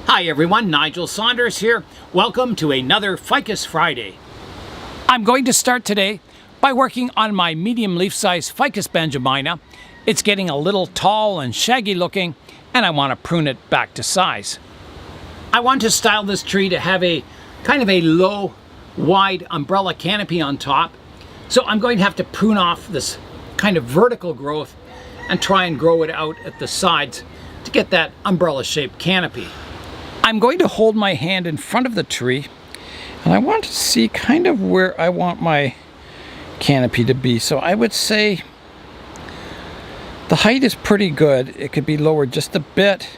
Hi everyone, Nigel Saunders here. Welcome to another Ficus Friday. I'm going to start today by working on my medium leaf size Ficus benjamina. It's getting a little tall and shaggy looking, and I want to prune it back to size. I want to style this tree to have a kind of a low, wide umbrella canopy on top. So I'm going to have to prune off this kind of vertical growth and try and grow it out at the sides to get that umbrella shaped canopy. I'm going to hold my hand in front of the tree, and I want to see kind of where I want my canopy to be. So I would say the height is pretty good. It could be lowered just a bit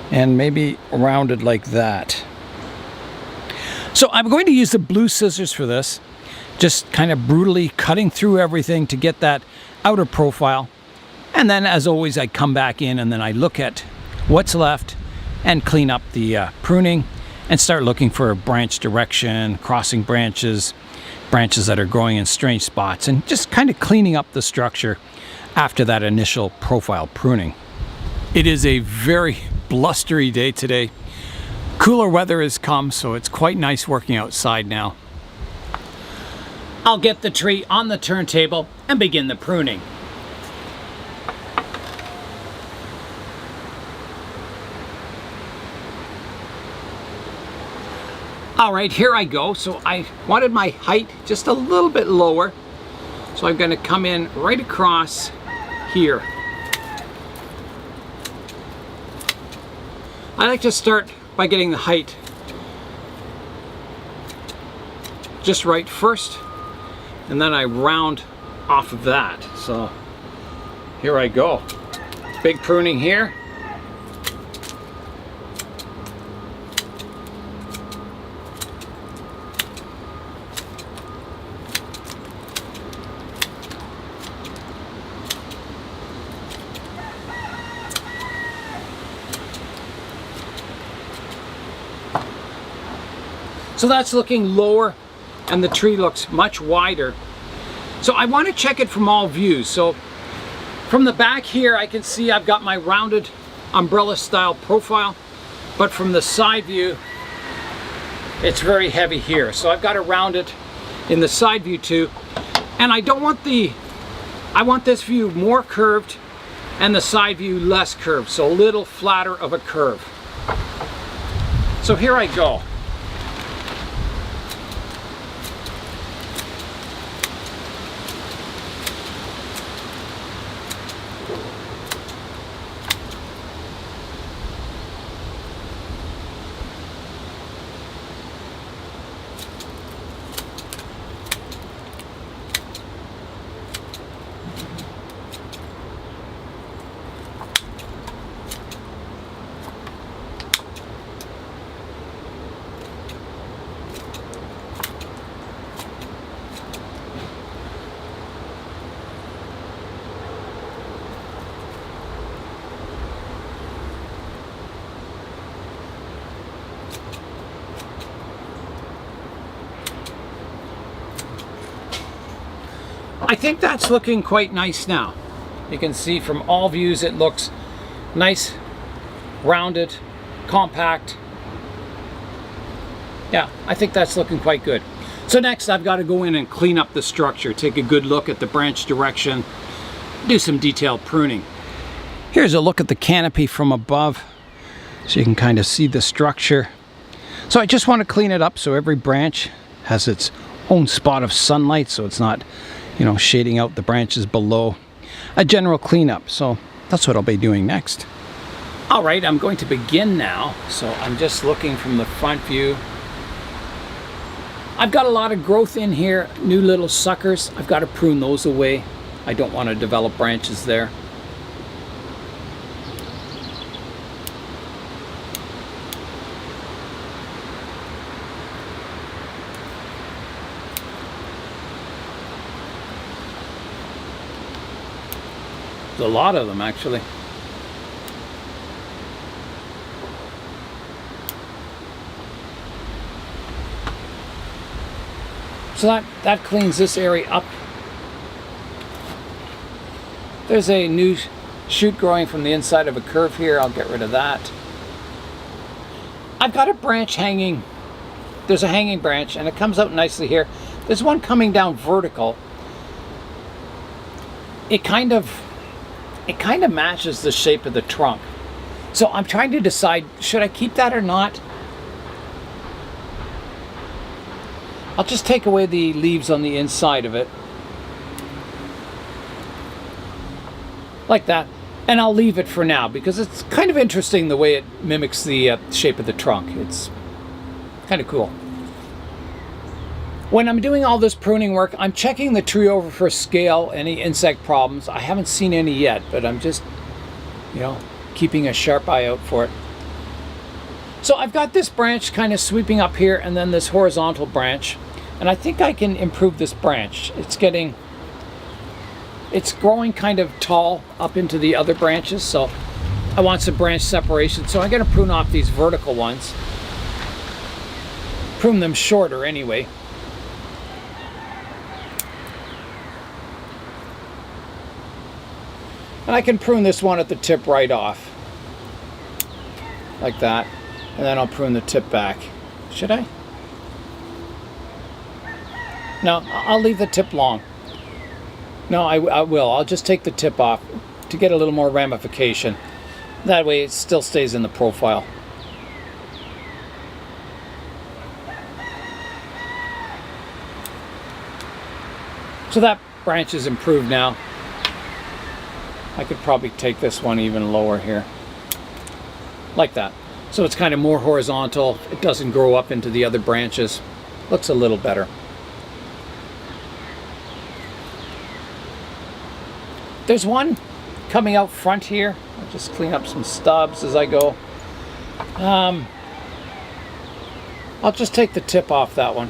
and maybe rounded like that. So I'm going to use the blue scissors for this, just kind of brutally cutting through everything to get that outer profile. And then, as always, I come back in and then I look at what's left and clean up the pruning and start looking for branch direction, crossing branches that are growing in strange spots, and just kind of cleaning up the structure after that initial profile pruning. It is a very blustery day today. Cooler weather has come, so it's quite nice working outside now. I'll get the tree on the turntable and begin the pruning. All right, here I go. So I wanted my height just a little bit lower. So I'm going to come in right across here. I like to start by getting the height just right first, and then I round off of that. So here I go. Big pruning here. So that's looking lower and the tree looks much wider. So I want to check it from all views. So from the back here I can see I've got my rounded umbrella style profile, but from the side view it's very heavy here. So I've got to round it in the side view too. And I don't want I want this view more curved and the side view less curved, so a little flatter of a curve. So here I go. I think that's looking quite nice now. You can see from all views it looks nice, rounded, compact. Yeah, I think that's looking quite good. So next I've got to go in and clean up the structure, take a good look at the branch direction, do some detailed pruning. Here's a look at the canopy from above, so you can kind of see the structure. So I just want to clean it up so every branch has its own spot of sunlight, so it's not, you know, shading out the branches below. A general cleanup, so that's what I'll be doing next. All right, I'm going to begin now. So I'm just looking from the front view. I've got a lot of growth in here, new little suckers. I've got to prune those away. I don't want to develop branches there. There's a lot of them actually. So that cleans this area up. There's a new shoot growing from the inside of a curve here. I'll get rid of that. I've got a branch hanging. There's a hanging branch and it comes out nicely here. There's one coming down vertical. It kind of matches the shape of the trunk. So I'm trying to decide, should I keep that or not? I'll just take away the leaves on the inside of it. Like that. And I'll leave it for now because it's kind of interesting the way it mimics the shape of the trunk. It's kind of cool. When I'm doing all this pruning work, I'm checking the tree over for scale, any insect problems. I haven't seen any yet, but I'm just, keeping a sharp eye out for it. So I've got this branch kind of sweeping up here and then this horizontal branch. And I think I can improve this branch. It's growing kind of tall up into the other branches, so I want some branch separation. So I'm going to prune off these vertical ones. Prune them shorter anyway. And I can prune this one at the tip right off. Like that. And then I'll prune the tip back. Should I? No, I'll leave the tip long. No, I will. I'll just take the tip off to get a little more ramification. That way it still stays in the profile. So that branch is improved now. I could probably take this one even lower here. Like that. So it's kind of more horizontal. It doesn't grow up into the other branches. Looks a little better. There's one coming out front here. I'll just clean up some stubs as I go. I'll just take the tip off that one.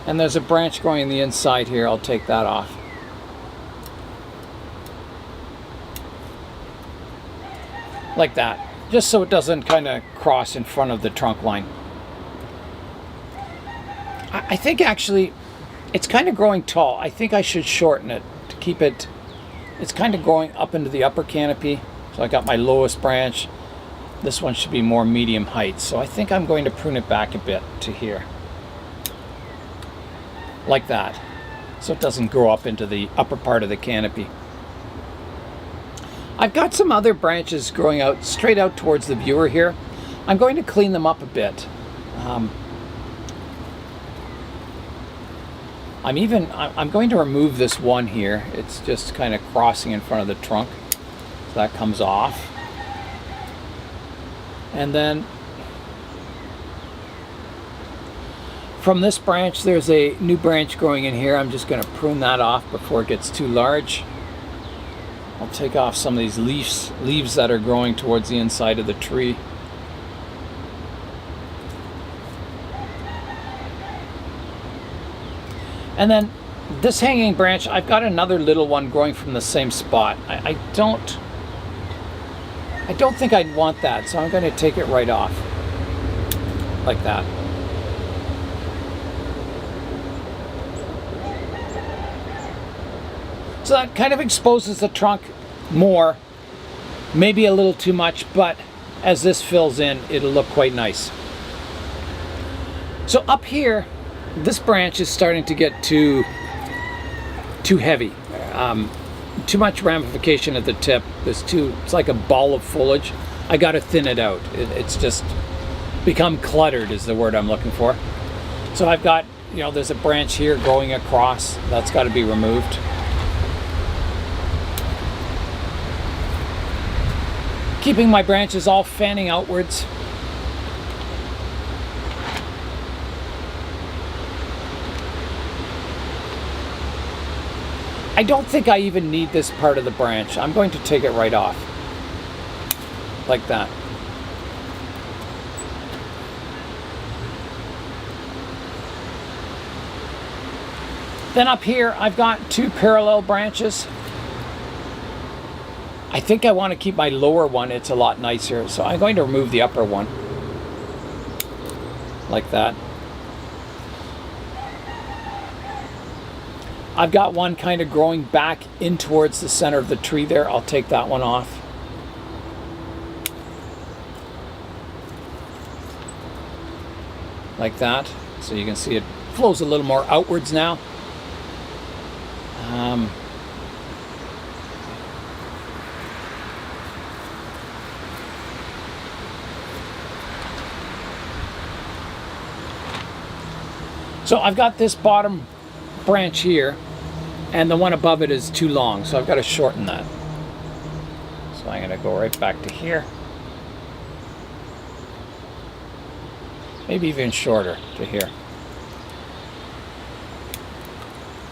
And there's a branch growing in the inside here. I'll take that off. Like that. Just so it doesn't kind of cross in front of the trunk line. I think actually it's kind of growing tall. I think I should shorten it to keep it. It's kind of growing up into the upper canopy. So I got my lowest branch. This one should be more medium height. So I think I'm going to prune it back a bit to here. Like that. So it doesn't grow up into the upper part of the canopy. I've got some other branches growing out straight out towards the viewer here. I'm going to clean them up a bit. I'm going to remove this one here. It's just kind of crossing in front of the trunk. So that comes off. And then from this branch, there's a new branch growing in here. I'm just going to prune that off before it gets too large. I'll take off some of these leaves that are growing towards the inside of the tree. And then this hanging branch, I've got another little one growing from the same spot. I don't think I'd want that, so I'm going to take it right off. Like that. So that kind of exposes the trunk more, maybe a little too much, but as this fills in, it'll look quite nice. So up here, this branch is starting to get too heavy. Too much ramification at the tip. It's like a ball of foliage. I got to thin it out. It's just become cluttered is the word I'm looking for. So I've got, there's a branch here going across. That's got to be removed. Keeping my branches all fanning outwards. I don't think I even need this part of the branch. I'm going to take it right off. Like that. Then up here, I've got two parallel branches. I think I want to keep my lower one. It's a lot nicer. So I'm going to remove the upper one. Like that. I've got one kind of growing back in towards the center of the tree there. I'll take that one off. like that. So you can see it flows a little more outwards now. So I've got this bottom branch here, and the one above it is too long, so I've got to shorten that. So I'm going to go right back to here. Maybe even shorter to here.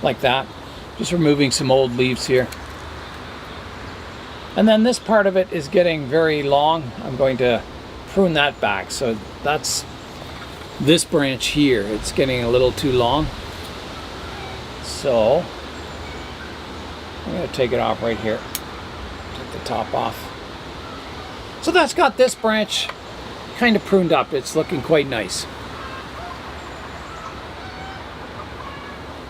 Like that. Just removing some old leaves here. And then this part of it is getting very long. I'm going to prune that back. So that's this branch here. It's getting a little too long. So I'm going to take it off right here. Take the top off. So that's got this branch kind of pruned up. It's looking quite nice.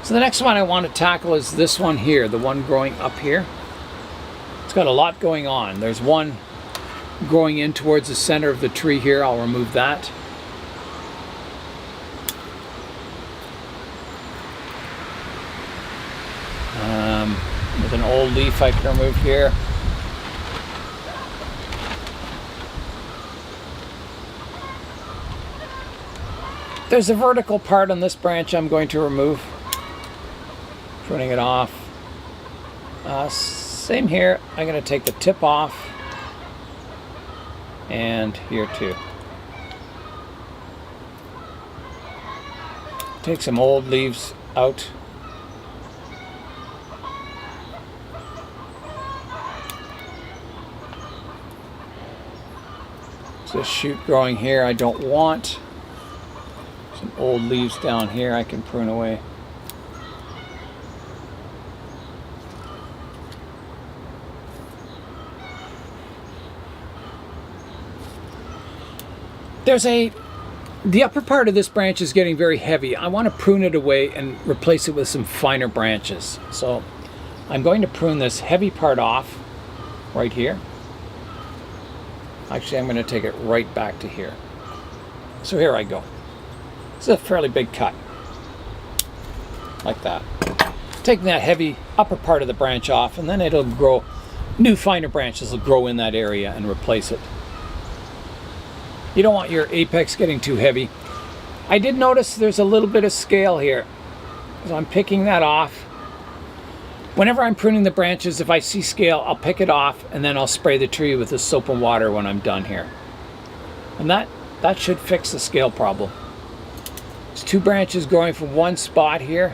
So the next one I want to tackle is this one here, the one growing up here. It's got a lot going on. There's one growing in towards the center of the tree here. I'll remove that. There's an old leaf I can remove here. There's a vertical part on this branch I'm going to remove. Pruning it off. Same here. I'm going to take the tip off. And here too. Take some old leaves out. This shoot growing here I don't want. Some old leaves down here I can prune away. The upper part of this branch is getting very heavy. I want to prune it away and replace it with some finer branches. So I'm going to prune this heavy part off right here. Actually, I'm going to take it right back to here. So here I go. This is a fairly big cut. Like that. Taking that heavy upper part of the branch off, and then it'll grow, new finer branches will grow in that area and replace it. You don't want your apex getting too heavy. I did notice there's a little bit of scale here. So I'm picking that off. Whenever I'm pruning the branches, if I see scale, I'll pick it off and then I'll spray the tree with the soap and water when I'm done here. And that should fix the scale problem. There's two branches growing from one spot here.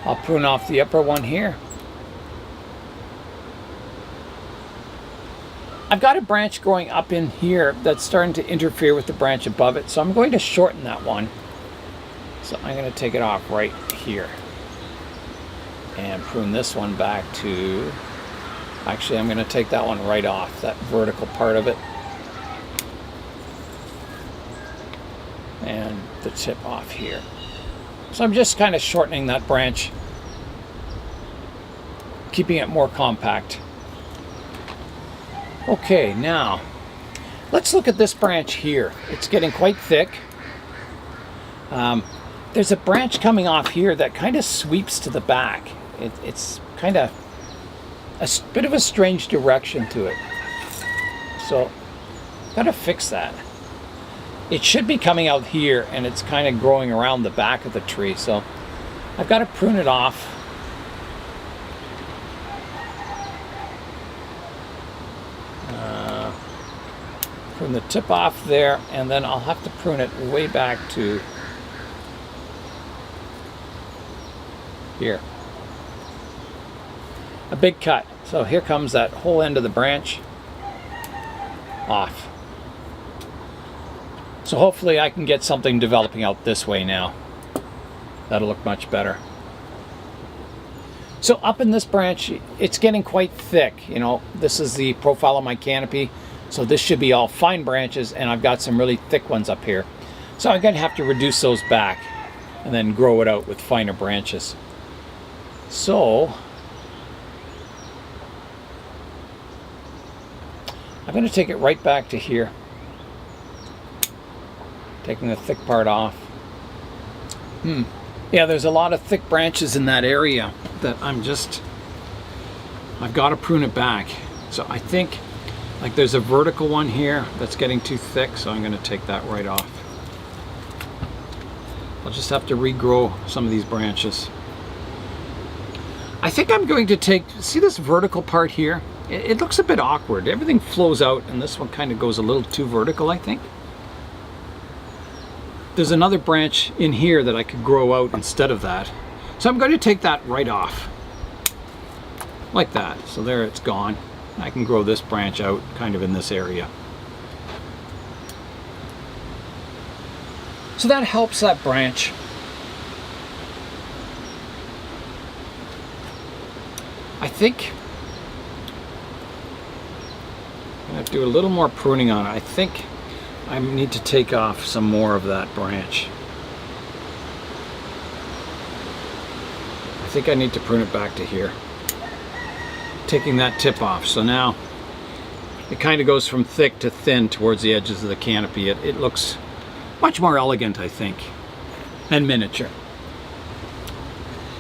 I'll prune off the upper one here. I've got a branch growing up in here that's starting to interfere with the branch above it, so I'm going to shorten that one. So I'm going to take it off right here. And prune this one back to, actually I'm going to take that one right off, that vertical part of it. And the tip off here. So I'm just kind of shortening that branch, keeping it more compact. Okay, now let's look at this branch here. It's getting quite thick. There's a branch coming off here that kind of sweeps to the back. It's kind of a bit of a strange direction to it. So, gotta fix that. It should be coming out here, and it's kind of growing around the back of the tree. So, I've got to prune it off. Prune the tip off there, and then I'll have to prune it way back to here. A big cut. So here comes that whole end of the branch off. So hopefully I can get something developing out this way now. That'll look much better. So up in this branch, it's getting quite thick. You know, this is the profile of my canopy. So this should be all fine branches, and I've got some really thick ones up here. So I'm going to have to reduce those back and then grow it out with finer branches. So I'm going to take it right back to here. Taking the thick part off. Yeah, there's a lot of thick branches in that area that I've got to prune it back. So I think, like, there's a vertical one here that's getting too thick, so I'm going to take that right off. I'll just have to regrow some of these branches. I think I'm going to see this vertical part here? It looks a bit awkward. Everything flows out, and this one kind of goes a little too vertical, I think. There's another branch in here that I could grow out instead of that. So I'm going to take that right off. Like that. So there, it's gone. I can grow this branch out kind of in this area. So that helps that branch. I think I'm going to do a little more pruning on it. I think I need to take off some more of that branch. I think I need to prune it back to here. Taking that tip off. So now it kind of goes from thick to thin towards the edges of the canopy. It looks much more elegant, I think, and miniature.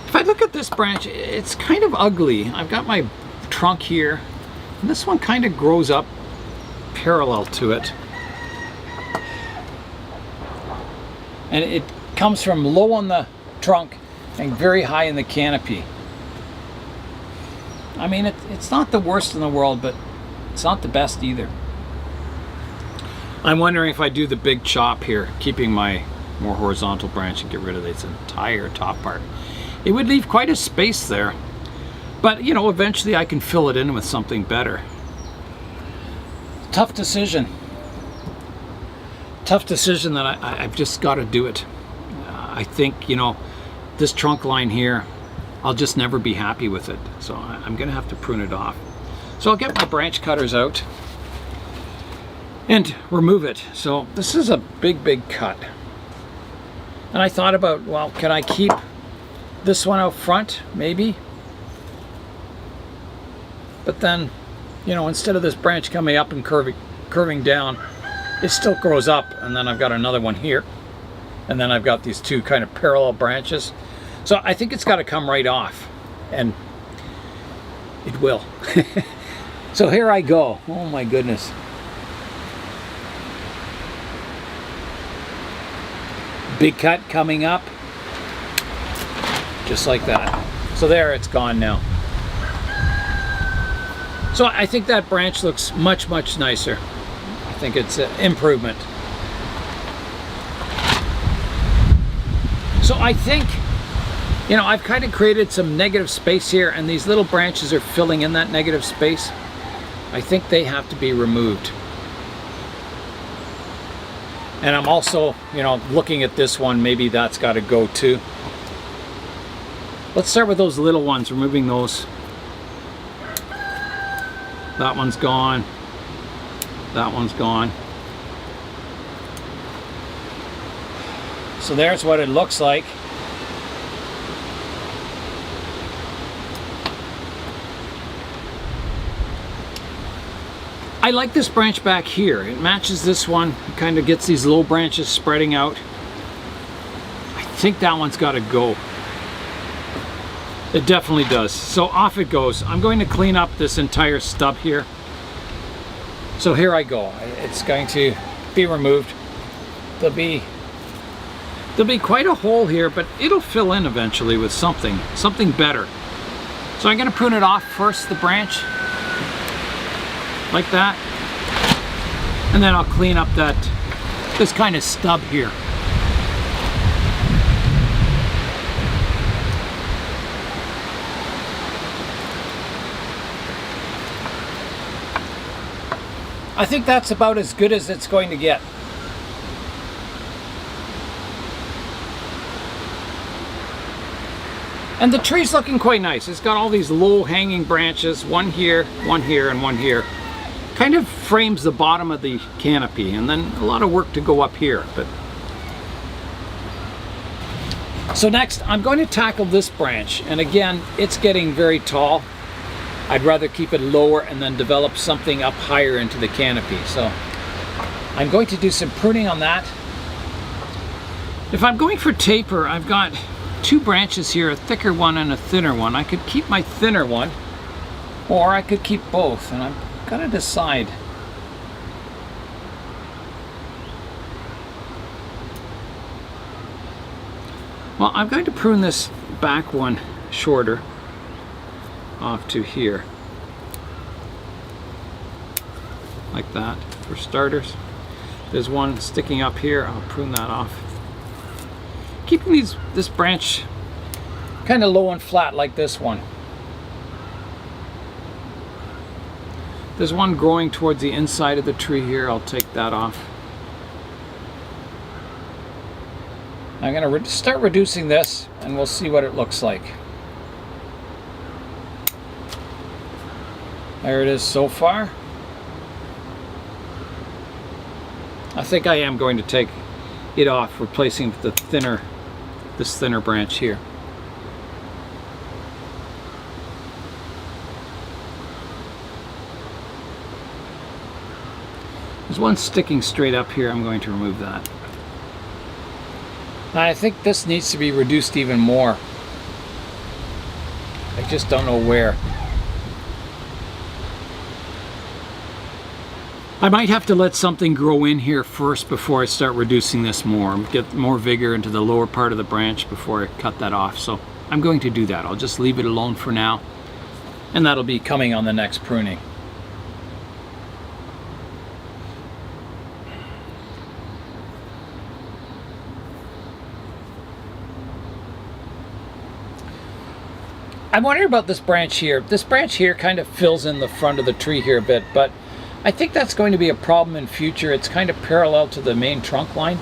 If I look at this branch, it's kind of ugly. I've got my trunk here, and this one kind of grows up parallel to it. And it comes from low on the trunk and very high in the canopy. I mean, it's not the worst in the world, but it's not the best either. I'm wondering if I do the big chop here, keeping my more horizontal branch and get rid of its entire top part. It would leave quite a space there, but you know, eventually I can fill it in with something better. Tough decision. Tough decision that I've just got to do it. I think, you know, this trunk line here, I'll just never be happy with it. So I'm going to have to prune it off. So I'll get my branch cutters out and remove it. So this is a big cut. And I thought about, well, can I keep this one out front? Maybe. But then, you know, instead of this branch coming up and curving down, it still grows up, and then I've got another one here, and then I've got these two kind of parallel branches. So I think it's got to come right off, and it will. So here I go. Oh my goodness. Big cut coming up, just like that. So there, it's gone now. So I think that branch looks much nicer. I think it's an improvement. So I think, you know, I've kind of created some negative space here, and these little branches are filling in that negative space. I think they have to be removed. And I'm also, you know, looking at this one, maybe that's got to go too. Let's start with those little ones, removing those. That one's gone. That one's gone. So there's what it looks like. I like this branch back here. It matches this one. It kind of gets these low branches spreading out. I think that one's got to go. It definitely does. So off it goes. I'm going to clean up this entire stub here. So here I go. It's going to be removed. There'll be quite a hole here, but it'll fill in eventually with something better. So I'm going to prune it off first, the branch, like that, and then I'll clean up this kind of stub here. I think that's about as good as it's going to get. And the tree's looking quite nice. It's got all these low hanging branches, one here, and one here. Kind of frames the bottom of the canopy, and then a lot of work to go up here. So next, I'm going to tackle this branch, and again, it's getting very tall. I'd rather keep it lower and then develop something up higher into the canopy. So I'm going to do some pruning on that. If I'm going for taper, I've got two branches here, a thicker one and a thinner one. I could keep my thinner one, or I could keep both, and I'm gonna decide. Well, I'm going to prune this back one shorter off to here, like that, for starters. There's one sticking up here, I'll prune that off. Keeping this branch kind of low and flat like this one. There's one growing towards the inside of the tree here, I'll take that off. I'm going to start reducing this and we'll see what it looks like. There it is so far. I think I am going to take it off, replacing the this thinner branch here. There's one sticking straight up here, I'm going to remove that. Now, I think this needs to be reduced even more. I just don't know where. I might have to let something grow in here first before I start reducing this more. Get more vigor into the lower part of the branch before I cut that off. So I'm going to do that. I'll just leave it alone for now. And that'll be coming on the next pruning. I'm wondering about this branch here. This branch here kind of fills in the front of the tree here a bit, but I think that's going to be a problem in future. It's kind of parallel to the main trunk line.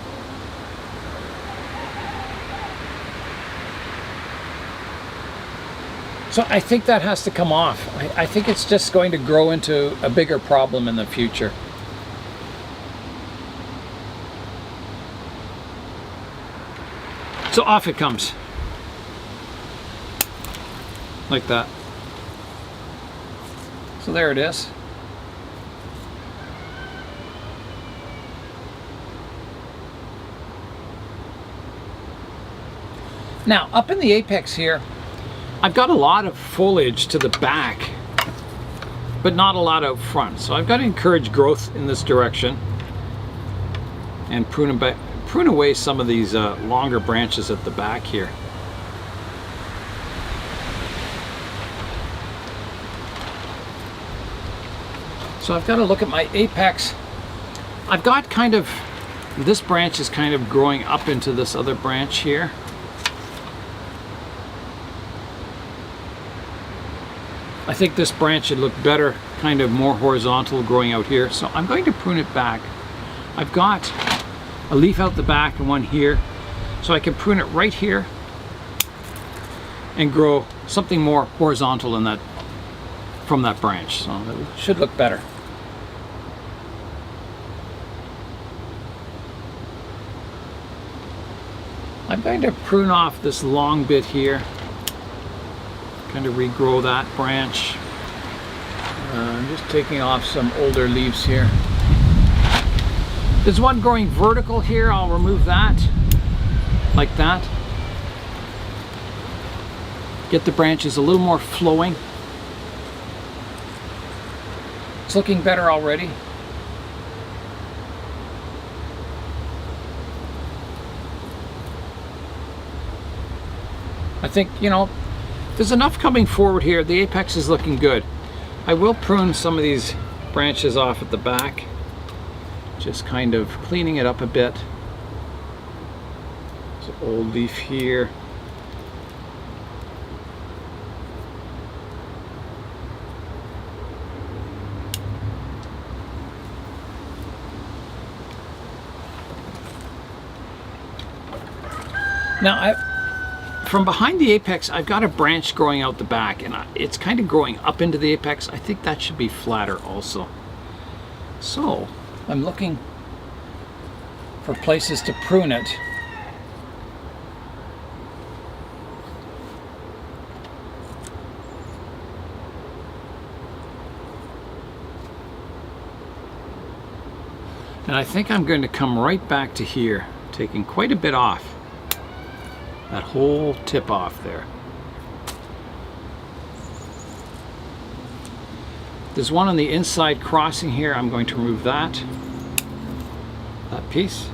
So I think that has to come off. I think it's just going to grow into a bigger problem in the future. So off it comes. Like that. So there it is. Now, up in the apex here, I've got a lot of foliage to the back, but not a lot out front. So I've got to encourage growth in this direction and prune away some of these longer branches at the back here. So I've got to look at my apex. I've got kind of, this branch is kind of growing up into this other branch here. I think this branch should look better, kind of more horizontal growing out here. So I'm going to prune it back. I've got a leaf out the back and one here. So I can prune it right here and grow something more horizontal in that, from that branch. So it should look better. I'm going to prune off this long bit here, kind of regrow that branch. I'm just taking off some older leaves here. There's one growing vertical here, I'll remove that, like that. Get the branches a little more flowing. It's looking better already. I think, you know, there's enough coming forward here. The apex is looking good. I will prune some of these branches off at the back, just kind of cleaning it up a bit. There's an old leaf here. Now, from behind the apex, I've got a branch growing out the back, and it's kind of growing up into the apex. I think that should be flatter also. So I'm looking for places to prune it. And I think I'm going to come right back to here, taking quite a bit off. that whole tip off there. There's one on the inside crossing here. I'm going to remove that piece.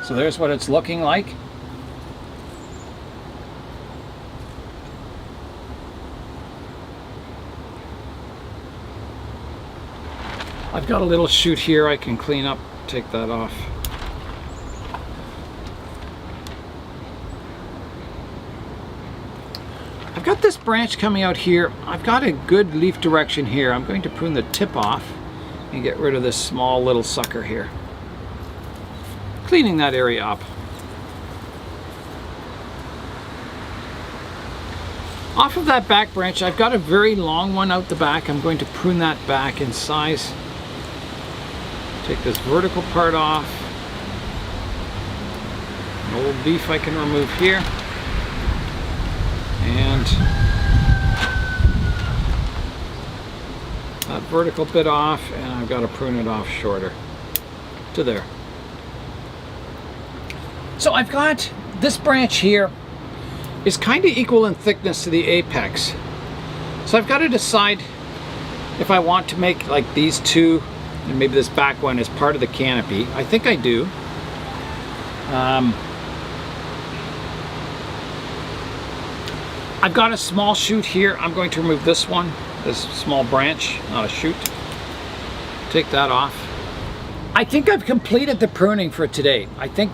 So there's what it's looking like. I've got a little shoot here I can clean up, take that off. I've got this branch coming out here. I've got a good leaf direction here. I'm going to prune the tip off and get rid of this small little sucker here. Cleaning that area up. Off of that back branch, I've got a very long one out the back. I'm going to prune that back in size. Take this vertical part off. An old leaf I can remove here. And that vertical bit off, and I've got to prune it off shorter to there. So I've got this branch here is kind of equal in thickness to the apex. So I've got to decide if I want to make like these two, and maybe this back one is part of the canopy. I think I do. I've got a small shoot here. I'm going to remove this one, this small branch, not a shoot. Take that off. I think I've completed the pruning for today. I think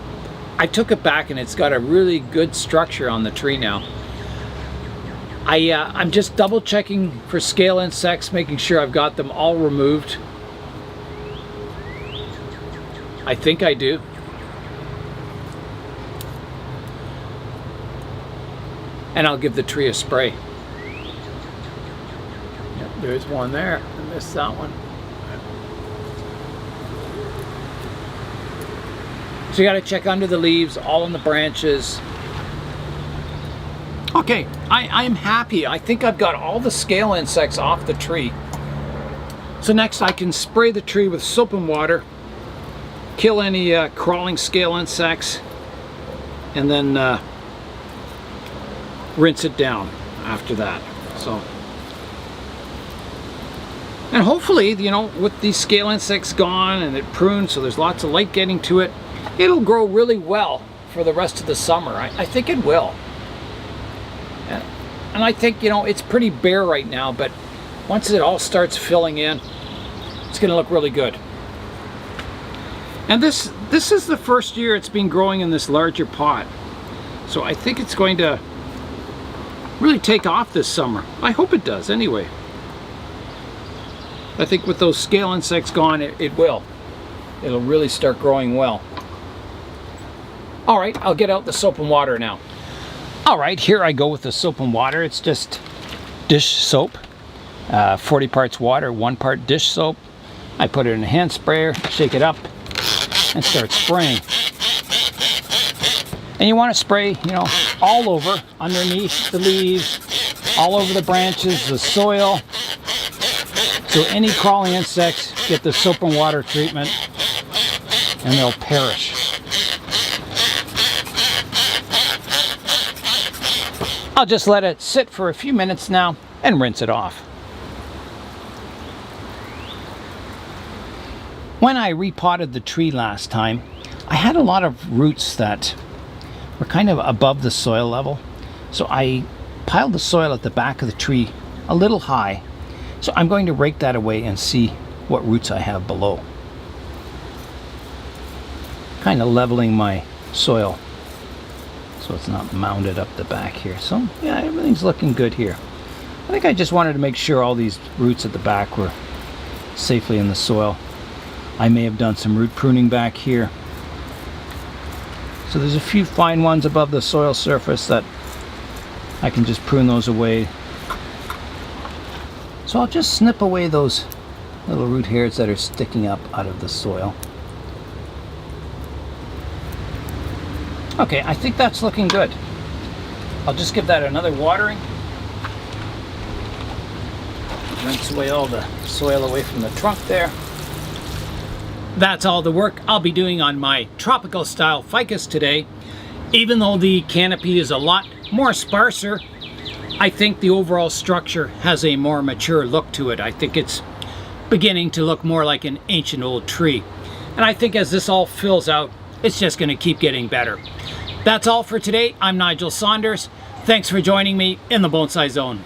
I took it back and it's got a really good structure on the tree now. I'm just double checking for scale insects, making sure I've got them all removed. I think I do. And I'll give the tree a spray. Yep, there's one there. I missed that one. So you got to check under the leaves, all in the branches. Okay, I'm happy. I think I've got all the scale insects off the tree. So next I can spray the tree with soap and water, kill any crawling scale insects, and then rinse it down after that. So, and hopefully, you know, with these scale insects gone and it pruned, so there's lots of light getting to it, it'll grow really well for the rest of the summer. I think it will. And I think, you know, it's pretty bare right now, but once it all starts filling in, it's going to look really good. And this is the first year it's been growing in this larger pot. So I think it's going to really take off this summer. I hope it does anyway. I think with those scale insects gone, it will. It'll really start growing well. All right, I'll get out the soap and water now. All right, here I go with the soap and water. It's just dish soap, 40 parts water, 1 part dish soap. I put it in a hand sprayer, shake it up, and start spraying. And you want to spray, you know, all over, underneath the leaves, all over the branches, the soil. So any crawling insects get the soap and water treatment and they'll perish. I'll just let it sit for a few minutes now and rinse it off. When I repotted the tree last time, I had a lot of roots that were kind of above the soil level. So I piled the soil at the back of the tree a little high. So I'm going to rake that away and see what roots I have below. Kind of leveling my soil so it's not mounded up the back here. So yeah, everything's looking good here. I think I just wanted to make sure all these roots at the back were safely in the soil. I may have done some root pruning back here. So there's a few fine ones above the soil surface that I can just prune those away. So I'll just snip away those little root hairs that are sticking up out of the soil. Okay, I think that's looking good. I'll just give that another watering. Rinse away all the soil away from the trunk there. That's all the work I'll be doing on my tropical style ficus today. Even though the canopy is a lot more sparser, I think the overall structure has a more mature look to it. I think it's beginning to look more like an ancient old tree. And I think as this all fills out, it's just going to keep getting better. That's all for today. I'm Nigel Saunders. Thanks for joining me in the Bonsai Zone.